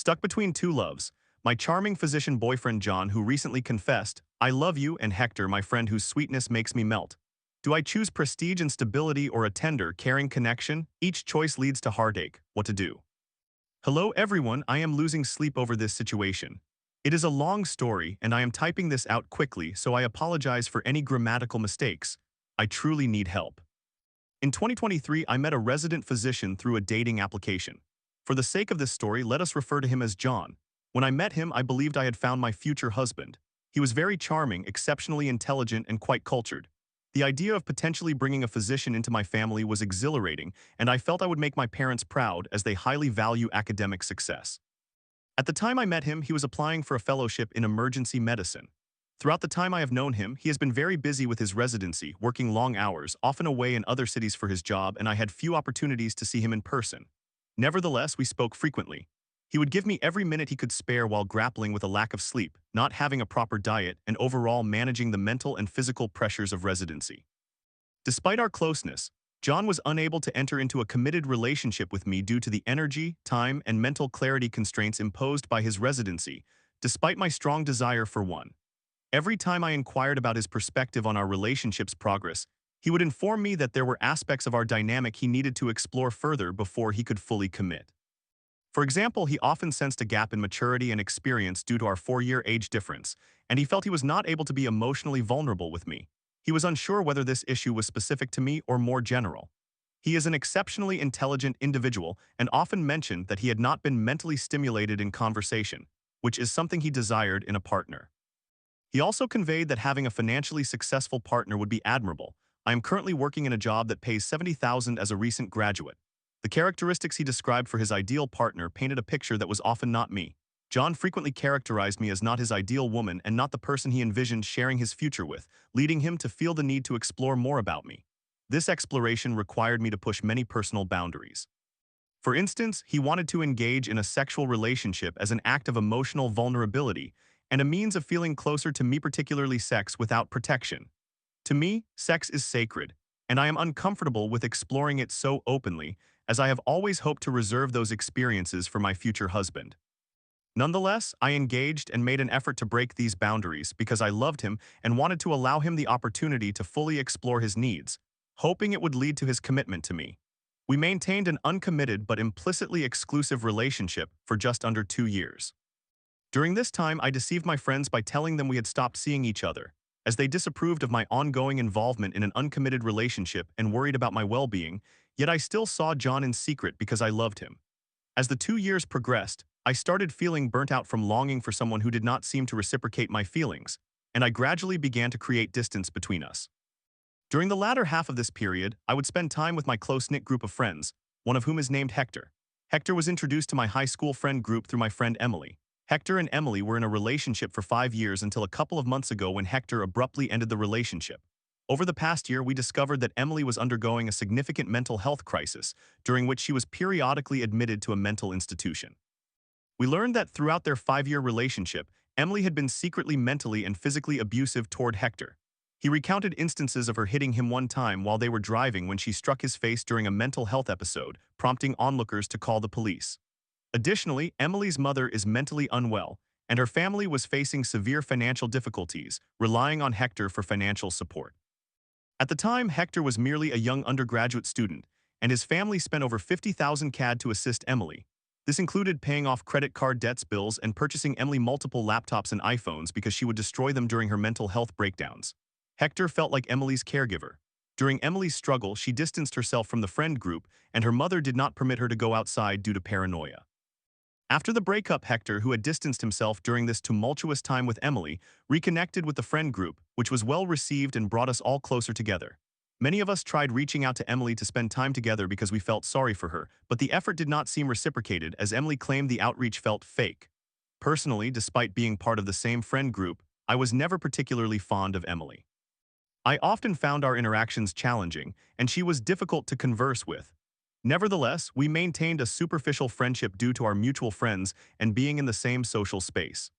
Stuck between two loves, my charming physician boyfriend John, who recently confessed, "I love you," and Hector, my friend whose sweetness makes me melt. Do I choose prestige and stability or a tender, caring connection? Each choice leads to heartache. What to do? Hello everyone, I am losing sleep over this situation. It is a long story and I am typing this out quickly, so I apologize for any grammatical mistakes. I truly need help. In 2023, I met a resident physician through a dating application. For the sake of this story, let us refer to him as John. When I met him, I believed I had found my future husband. He was very charming, exceptionally intelligent, and quite cultured. The idea of potentially bringing a physician into my family was exhilarating, and I felt I would make my parents proud as they highly value academic success. At the time I met him, he was applying for a fellowship in emergency medicine. Throughout the time I have known him, he has been very busy with his residency, working long hours, often away in other cities for his job, and I had few opportunities to see him in person. Nevertheless, we spoke frequently. He would give me every minute he could spare while grappling with a lack of sleep, not having a proper diet, and overall managing the mental and physical pressures of residency. Despite our closeness, John was unable to enter into a committed relationship with me due to the energy, time, and mental clarity constraints imposed by his residency, despite my strong desire for one. Every time I inquired about his perspective on our relationship's progress, he would inform me that there were aspects of our dynamic he needed to explore further before he could fully commit. For example, he often sensed a gap in maturity and experience due to our 4-year age difference, and he felt he was not able to be emotionally vulnerable with me. He was unsure whether this issue was specific to me or more general. He is an exceptionally intelligent individual and often mentioned that he had not been mentally stimulated in conversation, which is something he desired in a partner. He also conveyed that having a financially successful partner would be admirable. I am currently working in a job that pays $70,000 as a recent graduate. The characteristics he described for his ideal partner painted a picture that was often not me. John frequently characterized me as not his ideal woman and not the person he envisioned sharing his future with, leading him to feel the need to explore more about me. This exploration required me to push many personal boundaries. For instance, he wanted to engage in a sexual relationship as an act of emotional vulnerability and a means of feeling closer to me, particularly sex without protection. To me, sex is sacred, and I am uncomfortable with exploring it so openly, as I have always hoped to reserve those experiences for my future husband. Nonetheless, I engaged and made an effort to break these boundaries because I loved him and wanted to allow him the opportunity to fully explore his needs, hoping it would lead to his commitment to me. We maintained an uncommitted but implicitly exclusive relationship for just under 2 years. During this time, I deceived my friends by telling them we had stopped seeing each other, as they disapproved of my ongoing involvement in an uncommitted relationship and worried about my well-being, yet I still saw John in secret because I loved him. As the 2 years progressed, I started feeling burnt out from longing for someone who did not seem to reciprocate my feelings, and I gradually began to create distance between us. During the latter half of this period, I would spend time with my close-knit group of friends, one of whom is named Hector. Hector was introduced to my high school friend group through my friend Emily. Hector and Emily were in a relationship for 5 years until a couple of months ago when Hector abruptly ended the relationship. Over the past year, we discovered that Emily was undergoing a significant mental health crisis, during which she was periodically admitted to a mental institution. We learned that throughout their 5-year relationship, Emily had been secretly mentally and physically abusive toward Hector. He recounted instances of her hitting him one time while they were driving when she struck his face during a mental health episode, prompting onlookers to call the police. Additionally, Emily's mother is mentally unwell, and her family was facing severe financial difficulties, relying on Hector for financial support. At the time, Hector was merely a young undergraduate student, and his family spent over 50,000 CAD to assist Emily. This included paying off credit card debts bills and purchasing Emily multiple laptops and iPhones because she would destroy them during her mental health breakdowns. Hector felt like Emily's caregiver. During Emily's struggle, she distanced herself from the friend group, and her mother did not permit her to go outside due to paranoia. After the breakup, Hector, who had distanced himself during this tumultuous time with Emily, reconnected with the friend group, which was well received and brought us all closer together. Many of us tried reaching out to Emily to spend time together because we felt sorry for her, but the effort did not seem reciprocated as Emily claimed the outreach felt fake. Personally, despite being part of the same friend group, I was never particularly fond of Emily. I often found our interactions challenging, and she was difficult to converse with. Nevertheless, we maintained a superficial friendship due to our mutual friends and being in the same social space.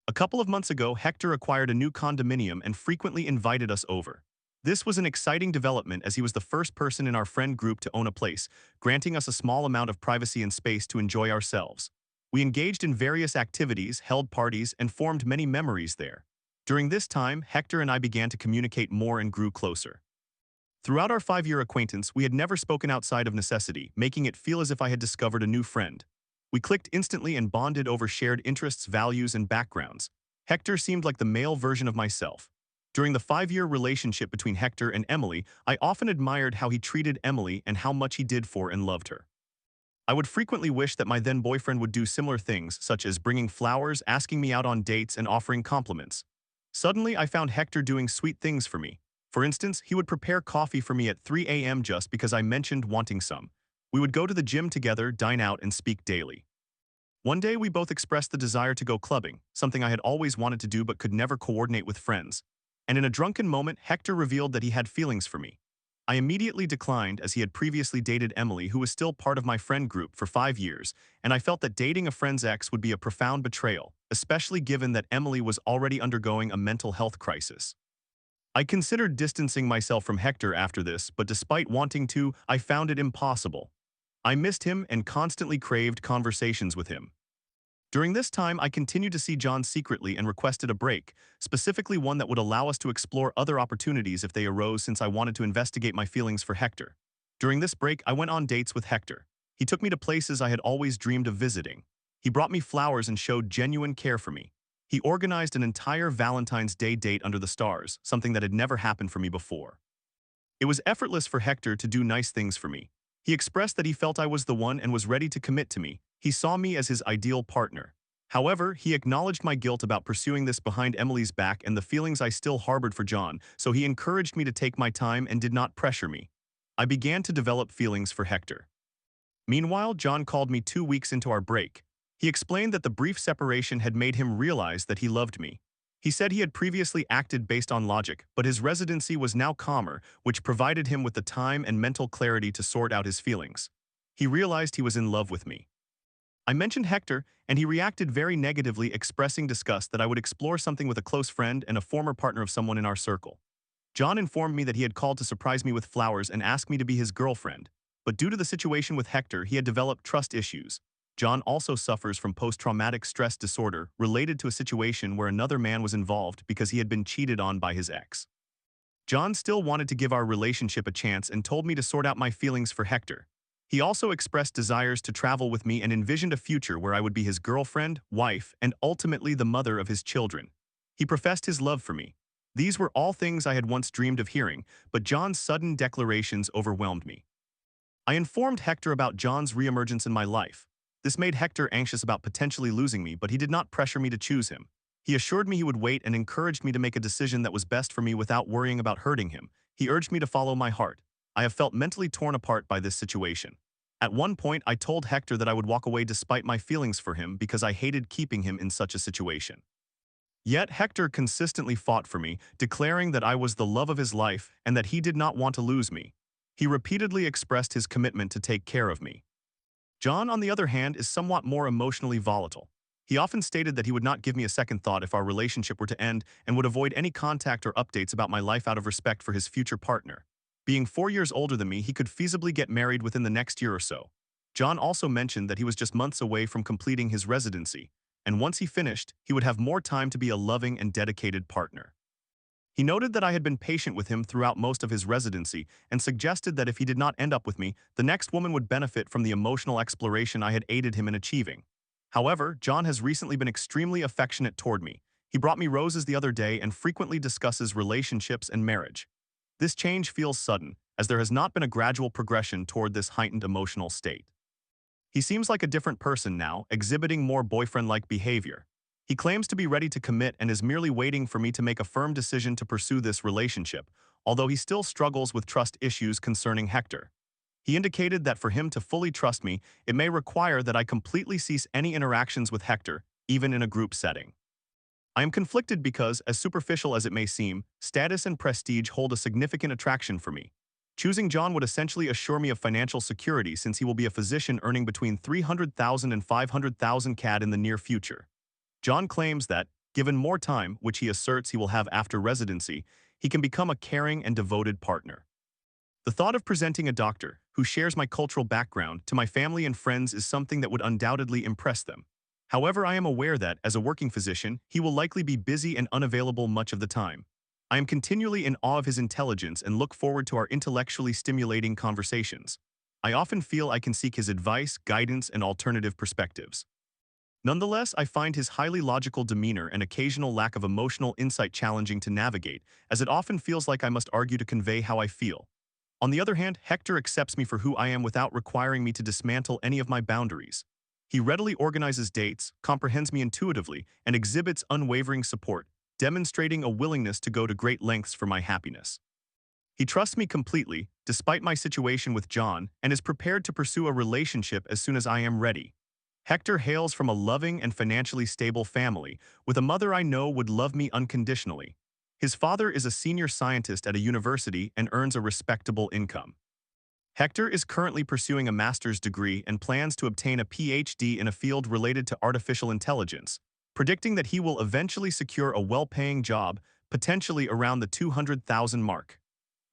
A couple of months ago, Hector acquired a new condominium and frequently invited us over. This was an exciting development as he was the first person in our friend group to own a place, granting us a small amount of privacy and space to enjoy ourselves. We engaged in various activities, held parties, and formed many memories there. During this time, Hector and I began to communicate more and grew closer. Throughout our 5-year acquaintance, we had never spoken outside of necessity, making it feel as if I had discovered a new friend. We clicked instantly and bonded over shared interests, values, and backgrounds. Hector seemed like the male version of myself. During the 5-year relationship between Hector and Emily, I often admired how he treated Emily and how much he did for and loved her. I would frequently wish that my then boyfriend would do similar things, such as bringing flowers, asking me out on dates, and offering compliments. Suddenly, I found Hector doing sweet things for me. For instance, he would prepare coffee for me at 3 a.m. just because I mentioned wanting some. We would go to the gym together, dine out, and speak daily. One day, we both expressed the desire to go clubbing, something I had always wanted to do but could never coordinate with friends. And in a drunken moment, Hector revealed that he had feelings for me. I immediately declined as he had previously dated Emily, who was still part of my friend group for 5 years, and I felt that dating a friend's ex would be a profound betrayal, especially given that Emily was already undergoing a mental health crisis. I considered distancing myself from Hector after this, but despite wanting to, I found it impossible. I missed him and constantly craved conversations with him. During this time, I continued to see John secretly and requested a break, specifically one that would allow us to explore other opportunities if they arose, since I wanted to investigate my feelings for Hector. During this break, I went on dates with Hector. He took me to places I had always dreamed of visiting. He brought me flowers and showed genuine care for me. He organized an entire Valentine's Day date under the stars, something that had never happened for me before. It was effortless for Hector to do nice things for me. He expressed that he felt I was the one and was ready to commit to me. He saw me as his ideal partner. However, he acknowledged my guilt about pursuing this behind Emily's back and the feelings I still harbored for John, so he encouraged me to take my time and did not pressure me. I began to develop feelings for Hector. Meanwhile, John called me 2 weeks into our break. He explained that the brief separation had made him realize that he loved me. He said he had previously acted based on logic, but his residency was now calmer, which provided him with the time and mental clarity to sort out his feelings. He realized he was in love with me. I mentioned Hector, and he reacted very negatively, expressing disgust that I would explore something with a close friend and a former partner of someone in our circle. John informed me that he had called to surprise me with flowers and asked me to be his girlfriend, but due to the situation with Hector, he had developed trust issues. John also suffers from post-traumatic stress disorder related to a situation where another man was involved because he had been cheated on by his ex. John still wanted to give our relationship a chance and told me to sort out my feelings for Hector. He also expressed desires to travel with me and envisioned a future where I would be his girlfriend, wife, and ultimately the mother of his children. He professed his love for me. These were all things I had once dreamed of hearing, but John's sudden declarations overwhelmed me. I informed Hector about John's reemergence in my life. This made Hector anxious about potentially losing me, but he did not pressure me to choose him. He assured me he would wait and encouraged me to make a decision that was best for me without worrying about hurting him. He urged me to follow my heart. I have felt mentally torn apart by this situation. At one point, I told Hector that I would walk away despite my feelings for him because I hated keeping him in such a situation. Yet Hector consistently fought for me, declaring that I was the love of his life and that he did not want to lose me. He repeatedly expressed his commitment to take care of me. John, on the other hand, is somewhat more emotionally volatile. He often stated that he would not give me a second thought if our relationship were to end and would avoid any contact or updates about my life out of respect for his future partner. Being 4 years older than me, he could feasibly get married within the next year or so. John also mentioned that he was just months away from completing his residency, and once he finished, he would have more time to be a loving and dedicated partner. He noted that I had been patient with him throughout most of his residency and suggested that if he did not end up with me, the next woman would benefit from the emotional exploration I had aided him in achieving. However, John has recently been extremely affectionate toward me. He brought me roses the other day and frequently discusses relationships and marriage. This change feels sudden, as there has not been a gradual progression toward this heightened emotional state. He seems like a different person now, exhibiting more boyfriend-like behavior. He claims to be ready to commit and is merely waiting for me to make a firm decision to pursue this relationship, although he still struggles with trust issues concerning Hector. He indicated that for him to fully trust me, it may require that I completely cease any interactions with Hector, even in a group setting. I am conflicted because, as superficial as it may seem, status and prestige hold a significant attraction for me. Choosing John would essentially assure me of financial security, since he will be a physician earning between 300,000 and 500,000 CAD in the near future. John claims that, given more time, which he asserts he will have after residency, he can become a caring and devoted partner. The thought of presenting a doctor, who shares my cultural background, to my family and friends is something that would undoubtedly impress them. However, I am aware that, as a working physician, he will likely be busy and unavailable much of the time. I am continually in awe of his intelligence and look forward to our intellectually stimulating conversations. I often feel I can seek his advice, guidance, and alternative perspectives. Nonetheless, I find his highly logical demeanor and occasional lack of emotional insight challenging to navigate, as it often feels like I must argue to convey how I feel. On the other hand, Hector accepts me for who I am without requiring me to dismantle any of my boundaries. He readily organizes dates, comprehends me intuitively, and exhibits unwavering support, demonstrating a willingness to go to great lengths for my happiness. He trusts me completely, despite my situation with John, and is prepared to pursue a relationship as soon as I am ready. Hector hails from a loving and financially stable family, with a mother I know would love me unconditionally. His father is a senior scientist at a university and earns a respectable income. Hector is currently pursuing a master's degree and plans to obtain a PhD in a field related to artificial intelligence, predicting that he will eventually secure a well-paying job, potentially around the 200,000 mark.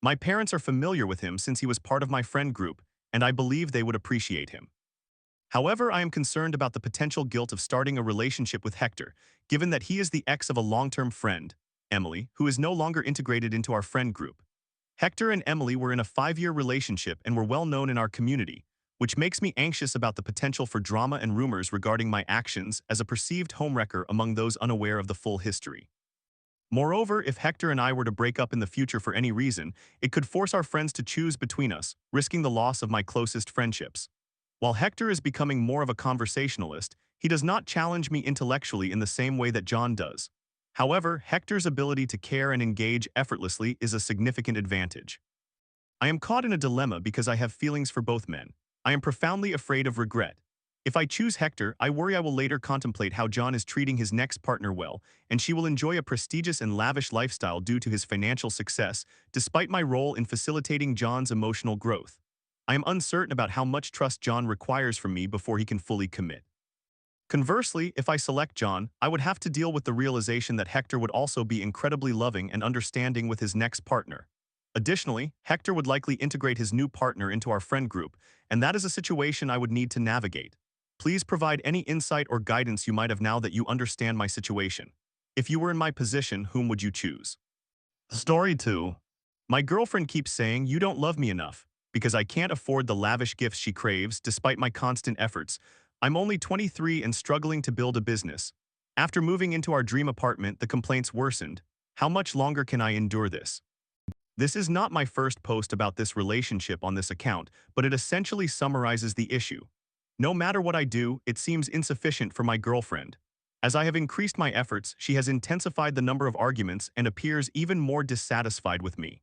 My parents are familiar with him since he was part of my friend group, and I believe they would appreciate him. However, I am concerned about the potential guilt of starting a relationship with Hector, given that he is the ex of a long-term friend, Emily, who is no longer integrated into our friend group. Hector and Emily were in a 5-year relationship and were well known in our community, which makes me anxious about the potential for drama and rumors regarding my actions as a perceived homewrecker among those unaware of the full history. Moreover, if Hector and I were to break up in the future for any reason, it could force our friends to choose between us, risking the loss of my closest friendships. While Hector is becoming more of a conversationalist, he does not challenge me intellectually in the same way that John does. However, Hector's ability to care and engage effortlessly is a significant advantage. I am caught in a dilemma because I have feelings for both men. I am profoundly afraid of regret. If I choose Hector, I worry I will later contemplate how John is treating his next partner well, and she will enjoy a prestigious and lavish lifestyle due to his financial success, despite my role in facilitating John's emotional growth. I am uncertain about how much trust John requires from me before he can fully commit. Conversely, if I select John, I would have to deal with the realization that Hector would also be incredibly loving and understanding with his next partner. Additionally, Hector would likely integrate his new partner into our friend group, and that is a situation I would need to navigate. Please provide any insight or guidance you might have now that you understand my situation. If you were in my position, whom would you choose? Story 2. My girlfriend keeps saying you don't love me enough, because I can't afford the lavish gifts she craves despite my constant efforts. I'm only 23 and struggling to build a business. After moving into our dream apartment, the complaints worsened. How much longer can I endure this? This is not my first post about this relationship on this account, but it essentially summarizes the issue. No matter what I do, it seems insufficient for my girlfriend. As I have increased my efforts, she has intensified the number of arguments and appears even more dissatisfied with me.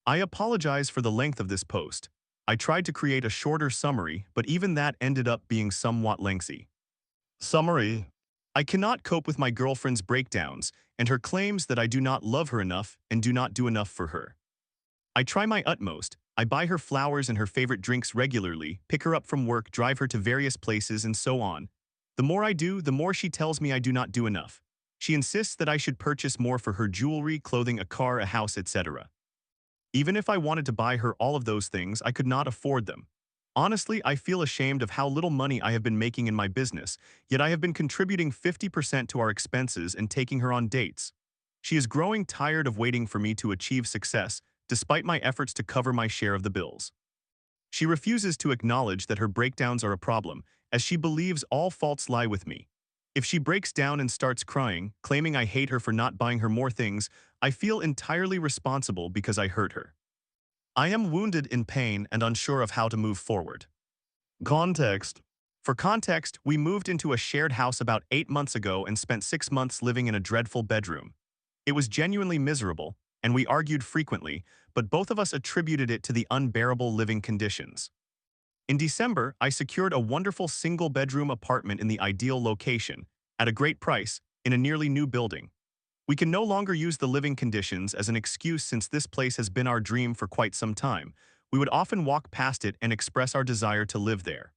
I apologize for the length of this post. I tried to create a shorter summary, but even that ended up being somewhat lengthy. Summary. I cannot cope with my girlfriend's breakdowns and her claims that I do not love her enough and do not do enough for her. I try my utmost. I buy her flowers and her favorite drinks regularly, pick her up from work, drive her to various places, and so on. The more I do, the more she tells me I do not do enough. She insists that I should purchase more for her jewelry, clothing, a car, a house, etc. Even if I wanted to buy her all of those things, I could not afford them. Honestly, I feel ashamed of how little money I have been making in my business, yet I have been contributing 50% to our expenses and taking her on dates. She is growing tired of waiting for me to achieve success, despite my efforts to cover my share of the bills. She refuses to acknowledge that her breakdowns are a problem, as she believes all faults lie with me. If she breaks down and starts crying, claiming I hate her for not buying her more things, I feel entirely responsible because I hurt her. I am wounded in pain and unsure of how to move forward. Context. For context, we moved into a shared house about 8 months ago and spent 6 months living in a dreadful bedroom. It was genuinely miserable, and we argued frequently, but both of us attributed it to the unbearable living conditions. In December, I secured a wonderful single-bedroom apartment in the ideal location, at a great price, in a nearly new building. We can no longer use the living conditions as an excuse since this place has been our dream for quite some time. We would often walk past it and express our desire to live there.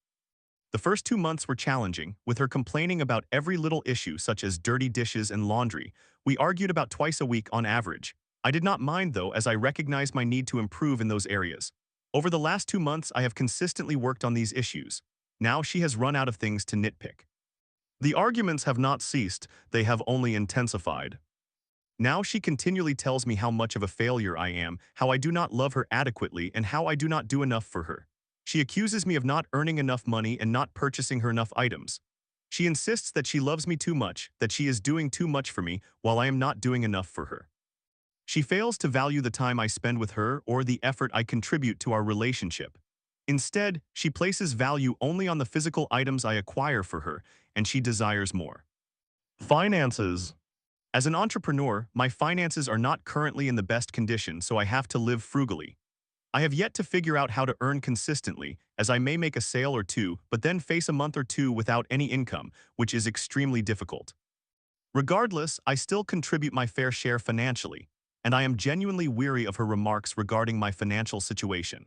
The first 2 months were challenging, with her complaining about every little issue such as dirty dishes and laundry. We argued about twice a week on average. I did not mind though, as I recognized my need to improve in those areas. Over the last 2 months, I have consistently worked on these issues. Now she has run out of things to nitpick. The arguments have not ceased, they have only intensified. Now she continually tells me how much of a failure I am, how I do not love her adequately, and how I do not do enough for her. She accuses me of not earning enough money and not purchasing her enough items. She insists that she loves me too much, that she is doing too much for me, while I am not doing enough for her. She fails to value the time I spend with her or the effort I contribute to our relationship. Instead, she places value only on the physical items I acquire for her, and she desires more. Finances. As an entrepreneur, my finances are not currently in the best condition, so I have to live frugally. I have yet to figure out how to earn consistently, as I may make a sale or two, but then face a month or two without any income, which is extremely difficult. Regardless, I still contribute my fair share financially, and I am genuinely weary of her remarks regarding my financial situation.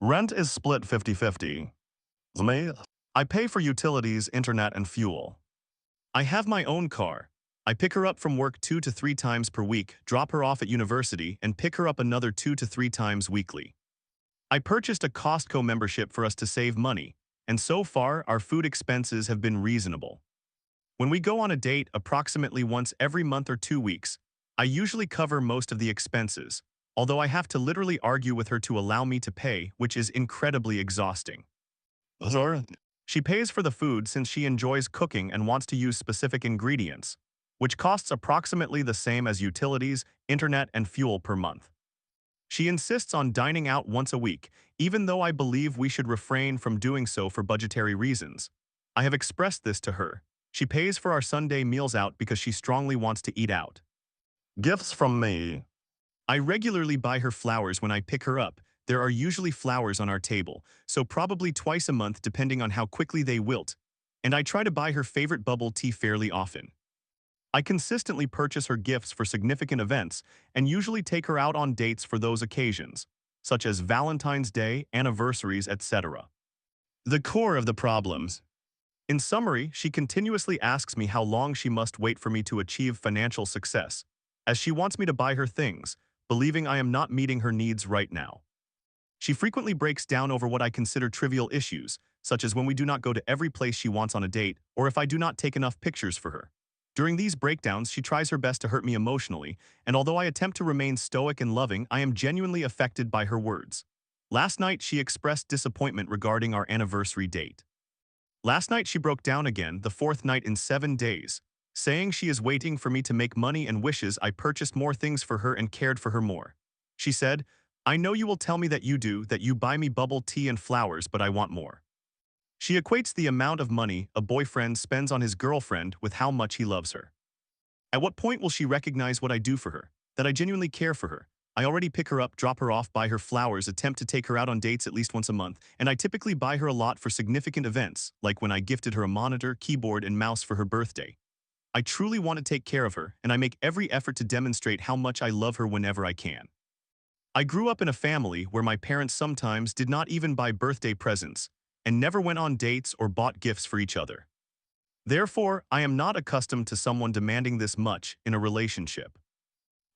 Rent is split 50-50. Me? I pay for utilities, internet, and fuel. I have my own car. I pick her up from work 2 to 3 times per week, drop her off at university, and pick her up another 2 to 3 times weekly. I purchased a Costco membership for us to save money, and so far our food expenses have been reasonable. When we go on a date approximately once every month or 2 weeks, I usually cover most of the expenses, although I have to literally argue with her to allow me to pay, which is incredibly exhausting. Sure. She pays for the food since she enjoys cooking and wants to use specific ingredients, which costs approximately the same as utilities, internet, and fuel per month. She insists on dining out once a week, even though I believe we should refrain from doing so for budgetary reasons. I have expressed this to her. She pays for our Sunday meals out because she strongly wants to eat out. Gifts from me. I regularly buy her flowers when I pick her up. There are usually flowers on our table, so probably twice a month depending on how quickly they wilt, and I try to buy her favorite bubble tea fairly often. I consistently purchase her gifts for significant events and usually take her out on dates for those occasions, such as Valentine's Day, anniversaries, etc. The core of the problems. In summary, she continuously asks me how long she must wait for me to achieve financial success, as she wants me to buy her things, believing I am not meeting her needs right now. She frequently breaks down over what I consider trivial issues, such as when we do not go to every place she wants on a date or if I do not take enough pictures for her. During these breakdowns, she tries her best to hurt me emotionally, and although I attempt to remain stoic and loving, I am genuinely affected by her words. Last night, she expressed disappointment regarding our anniversary date. Last night, she broke down again, the fourth night in 7 days, saying she is waiting for me to make money and wishes I purchased more things for her and cared for her more. She said, "I know you will tell me that you buy me bubble tea and flowers, but I want more." She equates the amount of money a boyfriend spends on his girlfriend with how much he loves her. At what point will she recognize what I do for her, that I genuinely care for her? I already pick her up, drop her off, buy her flowers, attempt to take her out on dates at least once a month, and I typically buy her a lot for significant events, like when I gifted her a monitor, keyboard, and mouse for her birthday. I truly want to take care of her, and I make every effort to demonstrate how much I love her whenever I can. I grew up in a family where my parents sometimes did not even buy birthday presents, and never went on dates or bought gifts for each other. Therefore, I am not accustomed to someone demanding this much in a relationship.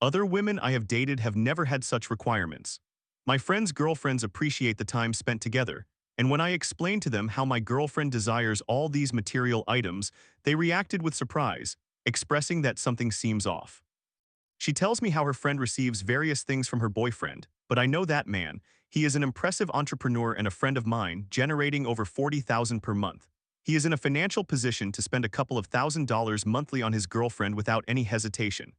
Other women I have dated have never had such requirements. My friends' girlfriends appreciate the time spent together, and when I explained to them how my girlfriend desires all these material items, they reacted with surprise, expressing that something seems off. She tells me how her friend receives various things from her boyfriend, but I know that man. He is an impressive entrepreneur and a friend of mine, generating over $40,000 per month. He is in a financial position to spend a couple of $1,000s monthly on his girlfriend without any hesitation.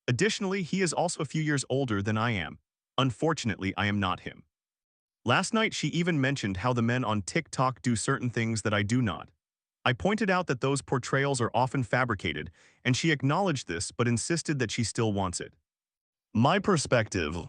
Additionally, he is also a few years older than I am. Unfortunately, I am not him. Last night, she even mentioned how the men on TikTok do certain things that I do not. I pointed out that those portrayals are often fabricated, and she acknowledged this but insisted that she still wants it. My perspective.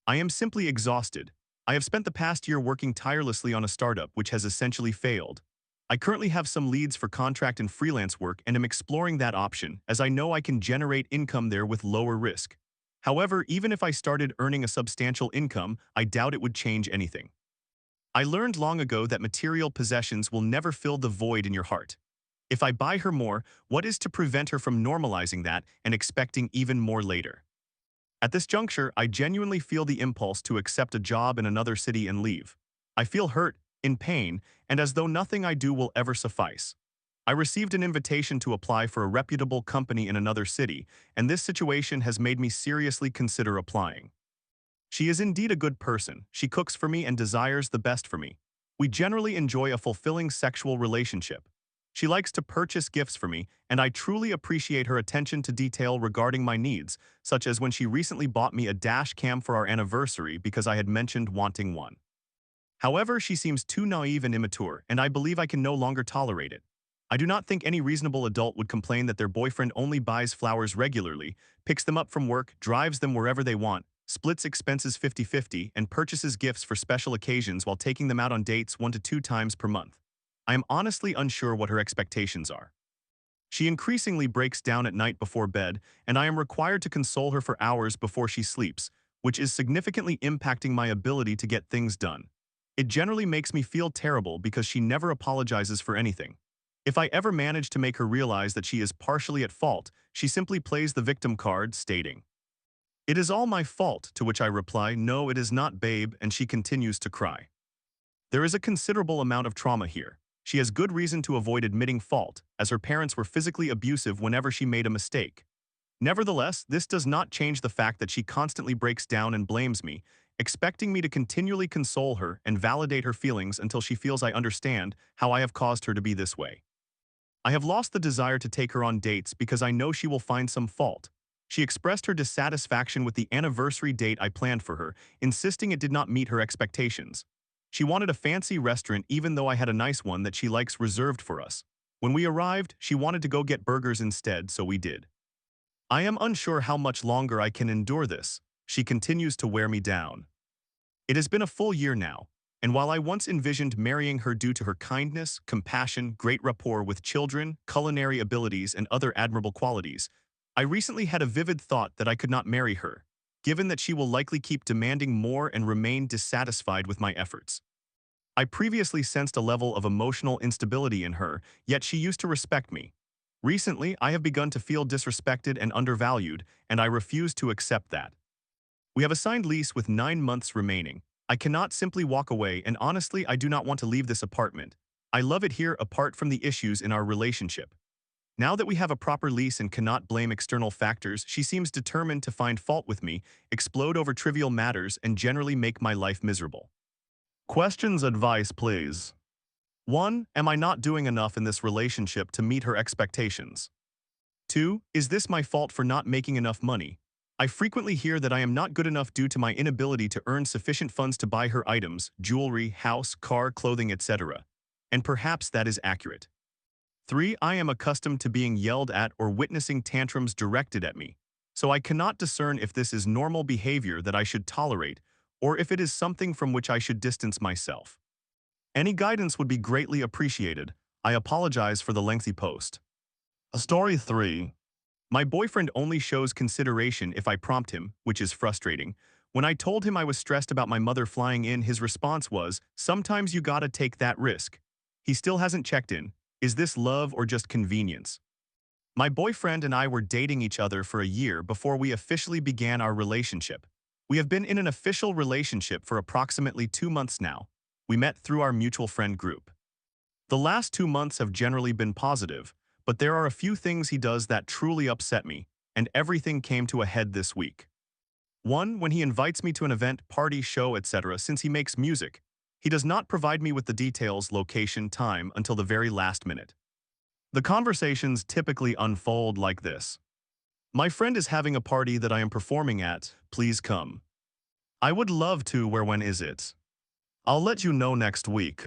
I am simply exhausted. I have spent the past year working tirelessly on a startup which has essentially failed. I currently have some leads for contract and freelance work and am exploring that option as I know I can generate income there with lower risk. However, even if I started earning a substantial income, I doubt it would change anything. I learned long ago that material possessions will never fill the void in your heart. If I buy her more, what is to prevent her from normalizing that and expecting even more later? At this juncture, I genuinely feel the impulse to accept a job in another city and leave. I feel hurt, in pain, and as though nothing I do will ever suffice. I received an invitation to apply for a reputable company in another city, and this situation has made me seriously consider applying. She is indeed a good person. She cooks for me and desires the best for me. We generally enjoy a fulfilling sexual relationship. She likes to purchase gifts for me, and I truly appreciate her attention to detail regarding my needs, such as when she recently bought me a dash cam for our anniversary because I had mentioned wanting one. However, she seems too naive and immature, and I believe I can no longer tolerate it. I do not think any reasonable adult would complain that their boyfriend only buys flowers regularly, picks them up from work, drives them wherever they want, splits expenses 50-50, and purchases gifts for special occasions while taking them out on dates 1 to 2 times per month. I am honestly unsure what her expectations are. She increasingly breaks down at night before bed, and I am required to console her for hours before she sleeps, which is significantly impacting my ability to get things done. It generally makes me feel terrible because she never apologizes for anything. If I ever manage to make her realize that she is partially at fault, she simply plays the victim card, stating, "It is all my fault," to which I reply, "No, it is not, babe," and she continues to cry. There is a considerable amount of trauma here. She has good reason to avoid admitting fault, as her parents were physically abusive whenever she made a mistake. Nevertheless, this does not change the fact that she constantly breaks down and blames me, expecting me to continually console her and validate her feelings until she feels I understand how I have caused her to be this way. I have lost the desire to take her on dates because I know she will find some fault. She expressed her dissatisfaction with the anniversary date I planned for her, insisting it did not meet her expectations. She wanted a fancy restaurant even though I had a nice one that she likes reserved for us. When we arrived, she wanted to go get burgers instead, so we did. I am unsure how much longer I can endure this. She continues to wear me down. It has been a full year now, and while I once envisioned marrying her due to her kindness, compassion, great rapport with children, culinary abilities, and other admirable qualities, I recently had a vivid thought that I could not marry her, given that she will likely keep demanding more and remain dissatisfied with my efforts. I previously sensed a level of emotional instability in her, yet she used to respect me. Recently, I have begun to feel disrespected and undervalued, and I refuse to accept that. We have a signed lease with 9 months remaining. I cannot simply walk away, and honestly, I do not want to leave this apartment. I love it here apart from the issues in our relationship. Now that we have a proper lease and cannot blame external factors, she seems determined to find fault with me, explode over trivial matters, and generally make my life miserable. Questions, advice, please. 1. Am I not doing enough in this relationship to meet her expectations? 2. Is this my fault for not making enough money? I frequently hear that I am not good enough due to my inability to earn sufficient funds to buy her items, jewelry, house, car, clothing, etc. And perhaps that is accurate. 3. I am accustomed to being yelled at or witnessing tantrums directed at me, so I cannot discern if this is normal behavior that I should tolerate or if it is something from which I should distance myself. Any guidance would be greatly appreciated. I apologize for the lengthy post. Story 3. My boyfriend only shows consideration if I prompt him, which is frustrating. When I told him I was stressed about my mother flying in, his response was, "Sometimes you gotta take that risk." He still hasn't checked in. Is this love or just convenience? My boyfriend and I were dating each other for a year before we officially began our relationship. We have been in an official relationship for approximately 2 months now. We met through our mutual friend group. The last 2 months have generally been positive, but there are a few things he does that truly upset me, and everything came to a head this week. 1. When he invites me to an event, party, show, etc., since he makes music, he does not provide me with the details, location, time until the very last minute. The conversations typically unfold like this. "My friend is having a party that I am performing at. Please come." "I would love to. Where, when is it?" "I'll let you know next week."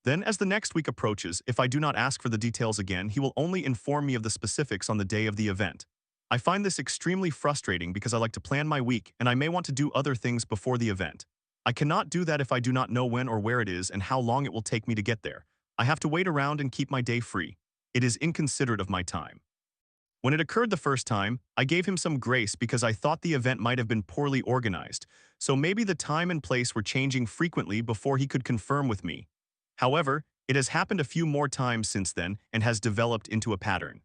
Then, as the next week approaches, if I do not ask for the details again, he will only inform me of the specifics on the day of the event. I find this extremely frustrating because I like to plan my week and I may want to do other things before the event. I cannot do that if I do not know when or where it is and how long it will take me to get there. I have to wait around and keep my day free. It is inconsiderate of my time. When it occurred the first time, I gave him some grace because I thought the event might have been poorly organized, so maybe the time and place were changing frequently before he could confirm with me. However, it has happened a few more times since then and has developed into a pattern.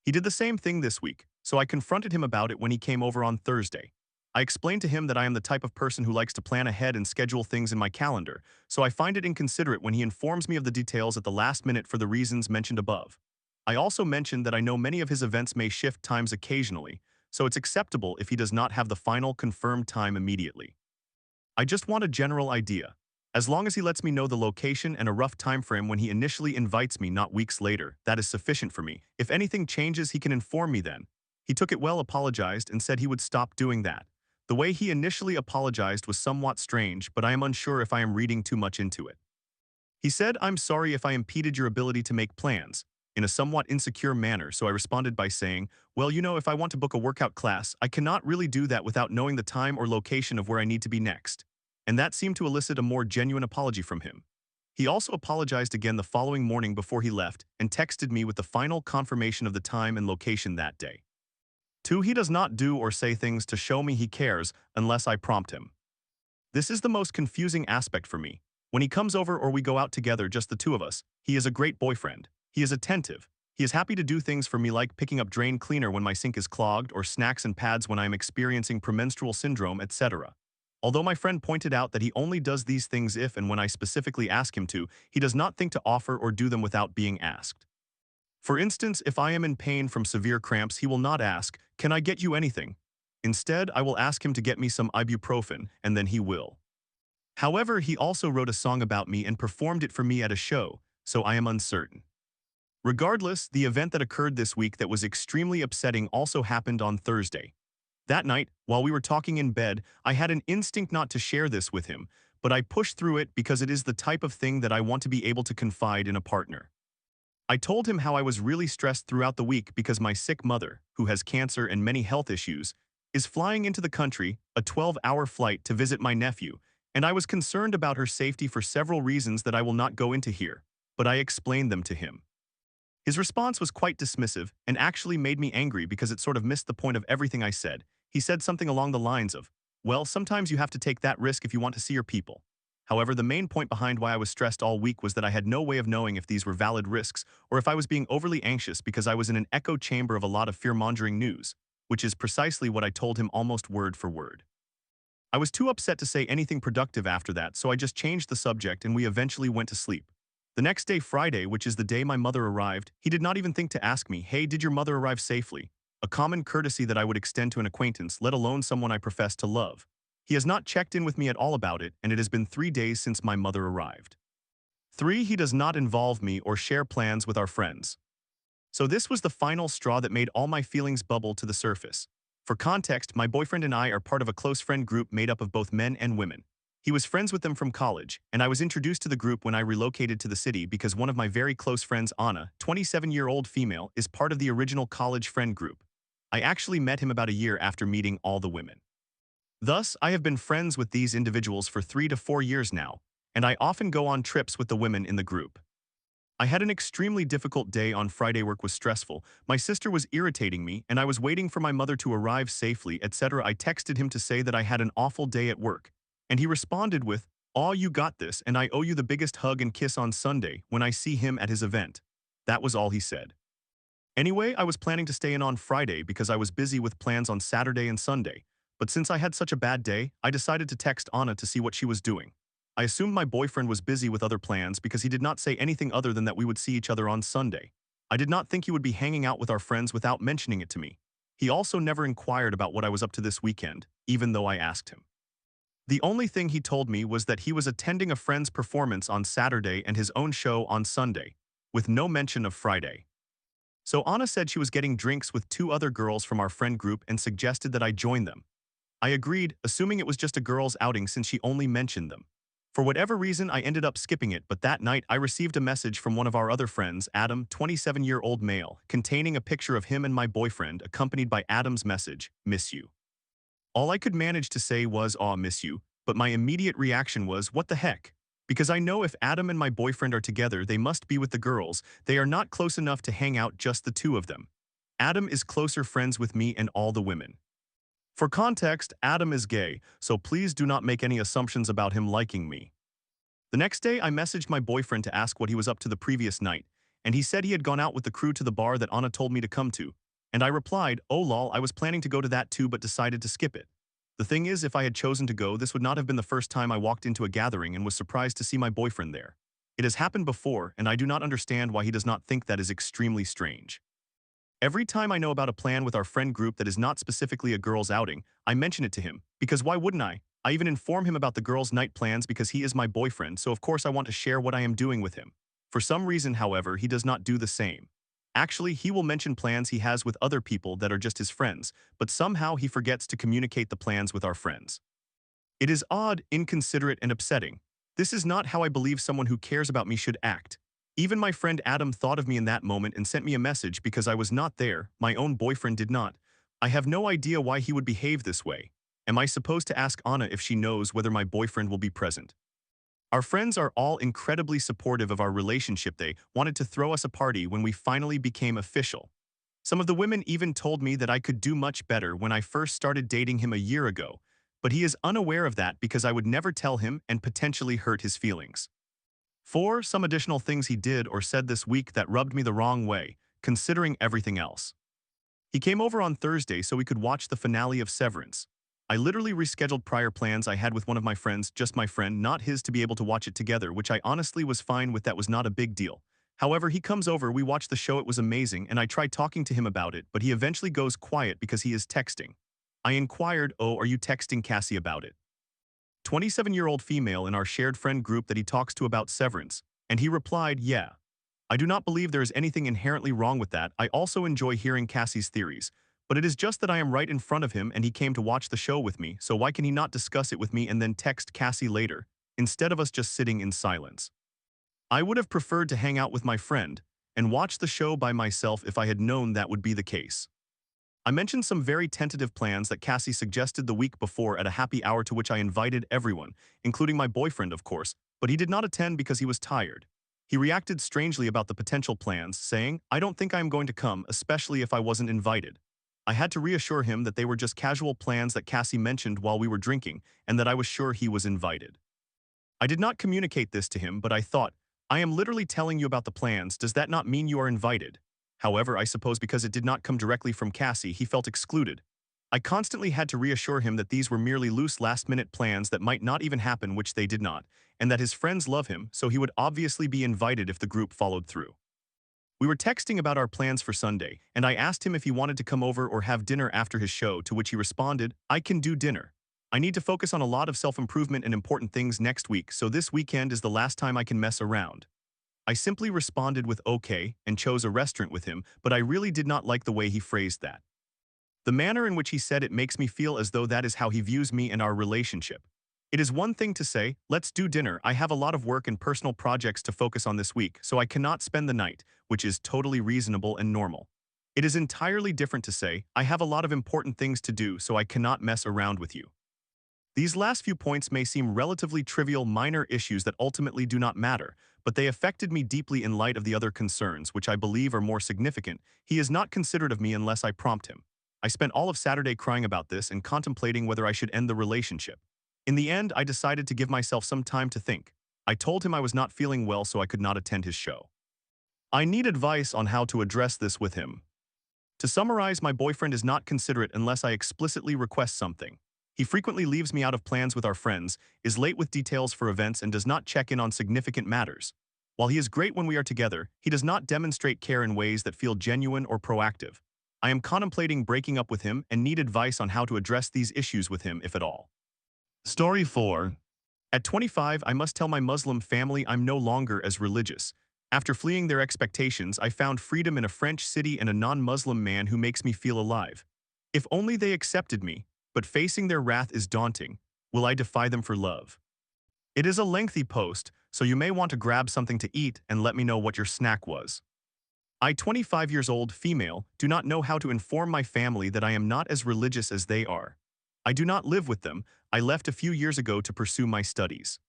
He did the same thing this week, so I confronted him about it when he came over on Thursday. I explained to him that I am the type of person who likes to plan ahead and schedule things in my calendar, so I find it inconsiderate when he informs me of the details at the last minute for the reasons mentioned above. I also mentioned that I know many of his events may shift times occasionally, so it's acceptable if he does not have the final confirmed time immediately. I just want a general idea. As long as he lets me know the location and a rough time frame when he initially invites me, not weeks later, that is sufficient for me. If anything changes, he can inform me then. He took it well, apologized, and said he would stop doing that. The way he initially apologized was somewhat strange, but I am unsure if I am reading too much into it. He said, "I'm sorry if I impeded your ability to make plans," in a somewhat insecure manner, so I responded by saying, "Well, if I want to book a workout class, I cannot really do that without knowing the time or location of where I need to be next." And that seemed to elicit a more genuine apology from him. He also apologized again the following morning before he left and texted me with the final confirmation of the time and location that day. 2. He does not do or say things to show me he cares unless I prompt him. This is the most confusing aspect for me. When he comes over or we go out together, just the two of us, he is a great boyfriend. He is attentive. He is happy to do things for me like picking up drain cleaner when my sink is clogged or snacks and pads when I am experiencing premenstrual syndrome, etc. Although my friend pointed out that he only does these things if and when I specifically ask him to, he does not think to offer or do them without being asked. For instance, if I am in pain from severe cramps, he will not ask, "Can I get you anything?" Instead, I will ask him to get me some ibuprofen, and then he will. However, he also wrote a song about me and performed it for me at a show, so I am uncertain. Regardless, the event that occurred this week that was extremely upsetting also happened on Thursday. That night, while we were talking in bed, I had an instinct not to share this with him, but I pushed through it because it is the type of thing that I want to be able to confide in a partner. I told him how I was really stressed throughout the week because my sick mother, who has cancer and many health issues, is flying into the country, a 12-hour flight to visit my nephew, and I was concerned about her safety for several reasons that I will not go into here, but I explained them to him. His response was quite dismissive and actually made me angry because it sort of missed the point of everything I said. He said something along the lines of, "Well, sometimes you have to take that risk if you want to see your people." However, the main point behind why I was stressed all week was that I had no way of knowing if these were valid risks or if I was being overly anxious because I was in an echo chamber of a lot of fear-mongering news, which is precisely what I told him almost word for word. I was too upset to say anything productive after that, so I just changed the subject and we eventually went to sleep. The next day, Friday, which is the day my mother arrived, he did not even think to ask me, "Hey, did your mother arrive safely?" A common courtesy that I would extend to an acquaintance, let alone someone I profess to love. He has not checked in with me at all about it, and it has been 3 days since my mother arrived. 3. He does not involve me or share plans with our friends. So this was the final straw that made all my feelings bubble to the surface. For context, my boyfriend and I are part of a close friend group made up of both men and women. He was friends with them from college, and I was introduced to the group when I relocated to the city because one of my very close friends, Anna, 27-year-old female, is part of the original college friend group. I actually met him about a year after meeting all the women. Thus, I have been friends with these individuals for 3 to 4 years now, and I often go on trips with the women in the group. I had an extremely difficult day on Friday. Work was stressful, my sister was irritating me, and I was waiting for my mother to arrive safely, etc. I texted him to say that I had an awful day at work, and he responded with, "Aw, you got this, and I owe you the biggest hug and kiss on Sunday when I see him at his event." That was all he said. Anyway, I was planning to stay in on Friday because I was busy with plans on Saturday and Sunday, but since I had such a bad day, I decided to text Anna to see what she was doing. I assumed my boyfriend was busy with other plans because he did not say anything other than that we would see each other on Sunday. I did not think he would be hanging out with our friends without mentioning it to me. He also never inquired about what I was up to this weekend, even though I asked him. The only thing he told me was that he was attending a friend's performance on Saturday and his own show on Sunday, with no mention of Friday. So Anna said she was getting drinks with 2 other girls from our friend group and suggested that I join them. I agreed, assuming it was just a girls' outing since she only mentioned them. For whatever reason, I ended up skipping it, but that night I received a message from one of our other friends, Adam, 27-year-old male, containing a picture of him and my boyfriend accompanied by Adam's message, "Miss you." All I could manage to say was, "Aw, miss you," but my immediate reaction was, "What the heck?" Because I know if Adam and my boyfriend are together, they must be with the girls. They are not close enough to hang out just the 2 of them. Adam is closer friends with me and all the women. For context, Adam is gay, so please do not make any assumptions about him liking me. The next day, I messaged my boyfriend to ask what he was up to the previous night, and he said he had gone out with the crew to the bar that Anna told me to come to, and I replied, "Oh lol, I was planning to go to that too but decided to skip it." The thing is, if I had chosen to go, this would not have been the first time I walked into a gathering and was surprised to see my boyfriend there. It has happened before, and I do not understand why he does not think that is extremely strange. Every time I know about a plan with our friend group that is not specifically a girls' outing, I mention it to him, because why wouldn't I? I even inform him about the girls' night plans because he is my boyfriend, so of course I want to share what I am doing with him. For some reason, however, he does not do the same. Actually, he will mention plans he has with other people that are just his friends, but somehow he forgets to communicate the plans with our friends. It is odd, inconsiderate, and upsetting. This is not how I believe someone who cares about me should act. Even my friend Adam thought of me in that moment and sent me a message because I was not there, my own boyfriend did not. I have no idea why he would behave this way. Am I supposed to ask Anna if she knows whether my boyfriend will be present? Our friends are all incredibly supportive of our relationship. They wanted to throw us a party when we finally became official. Some of the women even told me that I could do much better when I first started dating him a year ago, but he is unaware of that because I would never tell him and potentially hurt his feelings. 4. Some additional things he did or said this week that rubbed me the wrong way, considering everything else. He came over on Thursday so we could watch the finale of Severance. I literally rescheduled prior plans I had with one of my friends, just my friend, not his, to be able to watch it together, which I honestly was fine with. That was not a big deal. However, he comes over, we watched the show, it was amazing, and I tried talking to him about it, but he eventually goes quiet because he is texting. I inquired, "Oh, are you texting Cassie about it?" 27-year-old female in our shared friend group that he talks to about Severance, and he replied, "Yeah." I do not believe there is anything inherently wrong with that. I also enjoy hearing Cassie's theories, but it is just that I am right in front of him and he came to watch the show with me, so why can he not discuss it with me and then text Cassie later, instead of us just sitting in silence? I would have preferred to hang out with my friend and watch the show by myself if I had known that would be the case. I mentioned some very tentative plans that Cassie suggested the week before at a happy hour to which I invited everyone, including my boyfriend, of course, but he did not attend because he was tired. He reacted strangely about the potential plans, saying, "I don't think I am going to come, especially if I wasn't invited." I had to reassure him that they were just casual plans that Cassie mentioned while we were drinking, and that I was sure he was invited. I did not communicate this to him, but I thought, I am literally telling you about the plans, does that not mean you are invited? However, I suppose because it did not come directly from Cassie, he felt excluded. I constantly had to reassure him that these were merely loose last-minute plans that might not even happen, which they did not, and that his friends love him, so he would obviously be invited if the group followed through. We were texting about our plans for Sunday, and I asked him if he wanted to come over or have dinner after his show, to which he responded, "I can do dinner. I need to focus on a lot of self-improvement and important things next week, so this weekend is the last time I can mess around." I simply responded with okay and chose a restaurant with him, but I really did not like the way he phrased that. The manner in which he said it makes me feel as though that is how he views me and our relationship. It is one thing to say, "Let's do dinner, I have a lot of work and personal projects to focus on this week, so I cannot spend the night," which is totally reasonable and normal. It is entirely different to say, "I have a lot of important things to do, so I cannot mess around with you." These last few points may seem relatively trivial, minor issues that ultimately do not matter, but they affected me deeply in light of the other concerns, which I believe are more significant. He is not considerate of me unless I prompt him. I spent all of Saturday crying about this and contemplating whether I should end the relationship. In the end, I decided to give myself some time to think. I told him I was not feeling well, so I could not attend his show. I need advice on how to address this with him. To summarize, my boyfriend is not considerate unless I explicitly request something. He frequently leaves me out of plans with our friends, is late with details for events, and does not check in on significant matters. While he is great when we are together, he does not demonstrate care in ways that feel genuine or proactive. I am contemplating breaking up with him and need advice on how to address these issues with him, if at all. Story 4. At 25, I must tell my Muslim family I'm no longer as religious. After fleeing their expectations, I found freedom in a French city and a non-Muslim man who makes me feel alive. If only they accepted me, but facing their wrath is daunting. Will I defy them for love? It is a lengthy post, so you may want to grab something to eat and let me know what your snack was. I, 25 years old, female, do not know how to inform my family that I am not as religious as they are. I do not live with them. I left a few years ago to pursue my studies.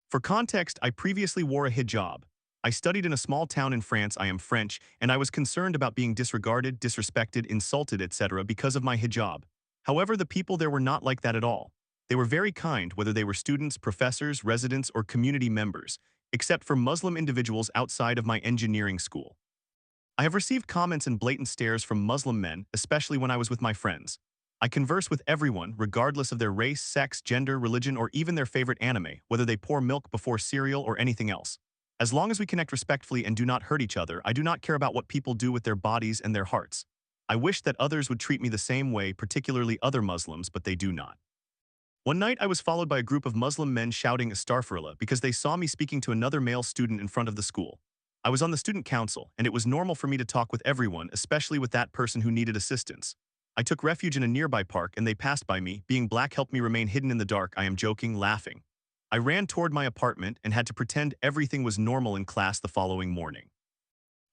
For context, I previously wore a hijab. I studied in a small town in France. I am French, and I was concerned about being disregarded, disrespected, insulted, etc. because of my hijab. However, the people there were not like that at all. They were very kind, whether they were students, professors, residents, or community members, except for Muslim individuals outside of my engineering school. I have received comments and blatant stares from Muslim men, especially when I was with my friends. I converse with everyone, regardless of their race, sex, gender, religion, or even their favorite anime, whether they pour milk before cereal or anything else. As long as we connect respectfully and do not hurt each other, I do not care about what people do with their bodies and their hearts. I wish that others would treat me the same way, particularly other Muslims, but they do not. One night, I was followed by a group of Muslim men shouting Astaghfirullah because they saw me speaking to another male student in front of the school. I was on the student council, and it was normal for me to talk with everyone, especially with that person who needed assistance. I took refuge in a nearby park and they passed by me. Being black helped me remain hidden in the dark. I am joking, laughing. I ran toward my apartment and had to pretend everything was normal in class the following morning.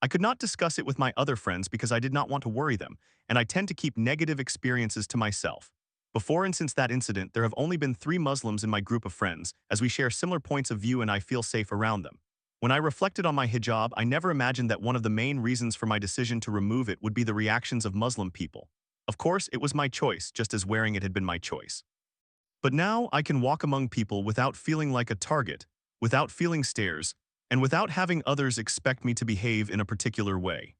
I could not discuss it with my other friends because I did not want to worry them, and I tend to keep negative experiences to myself. Before and since that incident, there have only been 3 Muslims in my group of friends, as we share similar points of view and I feel safe around them. When I reflected on my hijab, I never imagined that one of the main reasons for my decision to remove it would be the reactions of Muslim people. Of course, it was my choice, just as wearing it had been my choice. But now I can walk among people without feeling like a target, without feeling stares, and without having others expect me to behave in a particular way.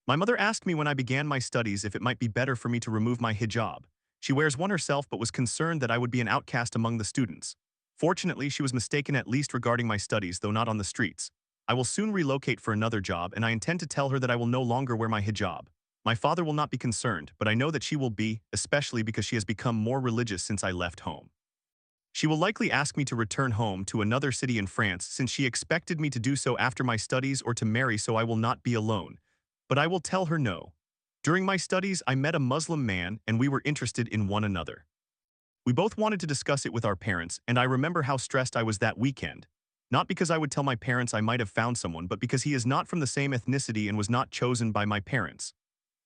My mother asked me when I began my studies if it might be better for me to remove my hijab. She wears one herself but was concerned that I would be an outcast among the students. Fortunately, she was mistaken, at least regarding my studies, though not on the streets. I will soon relocate for another job, and I intend to tell her that I will no longer wear my hijab. My father will not be concerned, but I know that she will be, especially because she has become more religious since I left home. She will likely ask me to return home to another city in France since she expected me to do so after my studies or to marry so I will not be alone. But I will tell her no. During my studies, I met a Muslim man and we were interested in one another. We both wanted to discuss it with our parents, and I remember how stressed I was that weekend. Not because I would tell my parents I might have found someone, but because he is not from the same ethnicity and was not chosen by my parents.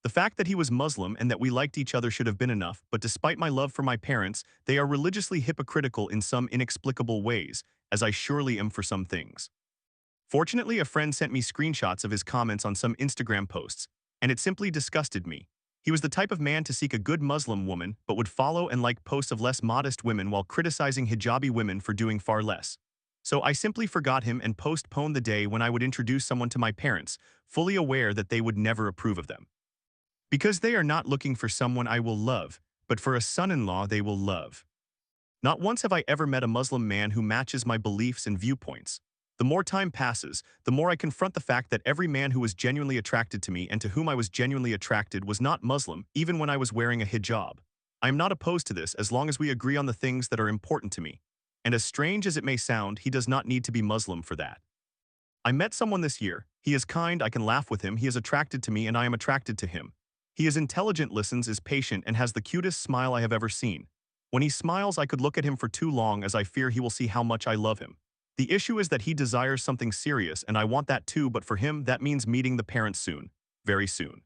The fact that he was Muslim and that we liked each other should have been enough, but despite my love for my parents, they are religiously hypocritical in some inexplicable ways, as I surely am for some things. Fortunately, a friend sent me screenshots of his comments on some Instagram posts, and it simply disgusted me. He was the type of man to seek a good Muslim woman, but would follow and like posts of less modest women while criticizing hijabi women for doing far less. So I simply forgot him and postponed the day when I would introduce someone to my parents, fully aware that they would never approve of them. Because they are not looking for someone I will love, but for a son-in-law they will love. Not once have I ever met a Muslim man who matches my beliefs and viewpoints. The more time passes, the more I confront the fact that every man who was genuinely attracted to me and to whom I was genuinely attracted was not Muslim, even when I was wearing a hijab. I am not opposed to this as long as we agree on the things that are important to me. And as strange as it may sound, he does not need to be Muslim for that. I met someone this year. He is kind, I can laugh with him, he is attracted to me and I am attracted to him. He is intelligent, listens, is patient, and has the cutest smile I have ever seen. When he smiles, I could look at him for too long as I fear he will see how much I love him. The issue is that he desires something serious and I want that too, but for him that means meeting the parents soon. Very soon.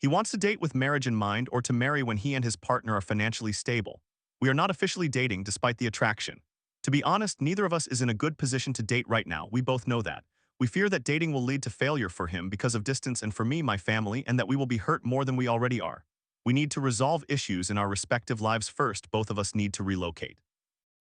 He wants to date with marriage in mind or to marry when he and his partner are financially stable. We are not officially dating despite the attraction. To be honest, neither of us is in a good position to date right now, we both know that. We fear that dating will lead to failure for him because of distance and for me, my family, and that we will be hurt more than we already are. We need to resolve issues in our respective lives first. Both of us need to relocate.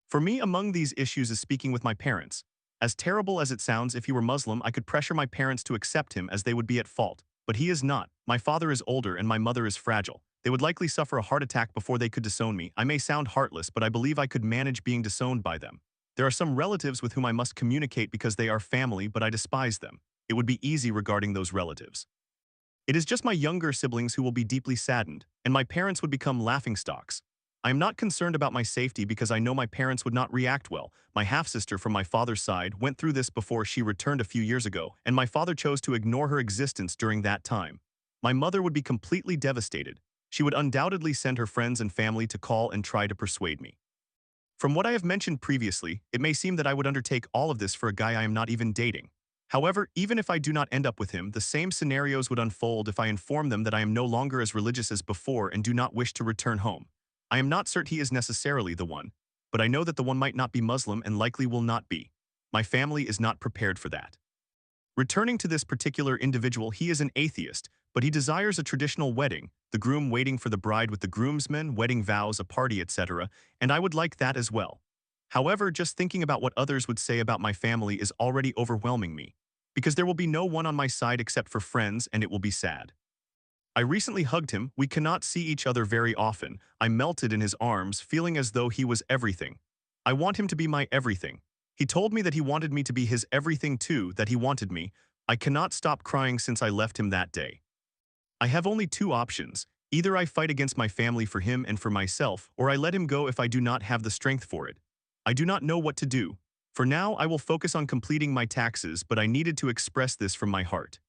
For me, among these issues is speaking with my parents. As terrible as it sounds, if he were Muslim, I could pressure my parents to accept him as they would be at fault. But he is not. My father is older and my mother is fragile. They would likely suffer a heart attack before they could disown me. I may sound heartless, but I believe I could manage being disowned by them. There are some relatives with whom I must communicate because they are family, but I despise them. It would be easy regarding those relatives. It is just my younger siblings who will be deeply saddened, and my parents would become laughingstocks. I am not concerned about my safety because I know my parents would not react well. My half-sister from my father's side went through this before she returned a few years ago, and my father chose to ignore her existence during that time. My mother would be completely devastated. She would undoubtedly send her friends and family to call and try to persuade me. From what I have mentioned previously, it may seem that I would undertake all of this for a guy I am not even dating. However, even if I do not end up with him, the same scenarios would unfold if I inform them that I am no longer as religious as before and do not wish to return home. I am not certain he is necessarily the one, but I know that the one might not be Muslim and likely will not be. My family is not prepared for that. Returning to this particular individual, he is an atheist, but he desires a traditional wedding, the groom waiting for the bride with the groomsmen, wedding vows, a party, etc., and I would like that as well. However, just thinking about what others would say about my family is already overwhelming me, because there will be no one on my side except for friends and it will be sad. I recently hugged him. We cannot see each other very often. I melted in his arms, feeling as though he was everything. I want him to be my everything. He told me that he wanted me to be his everything too, that he wanted me. I cannot stop crying since I left him that day. I have only two options. Either I fight against my family for him and for myself, or I let him go if I do not have the strength for it. I do not know what to do. For now, I will focus on completing my taxes, but I needed to express this from my heart.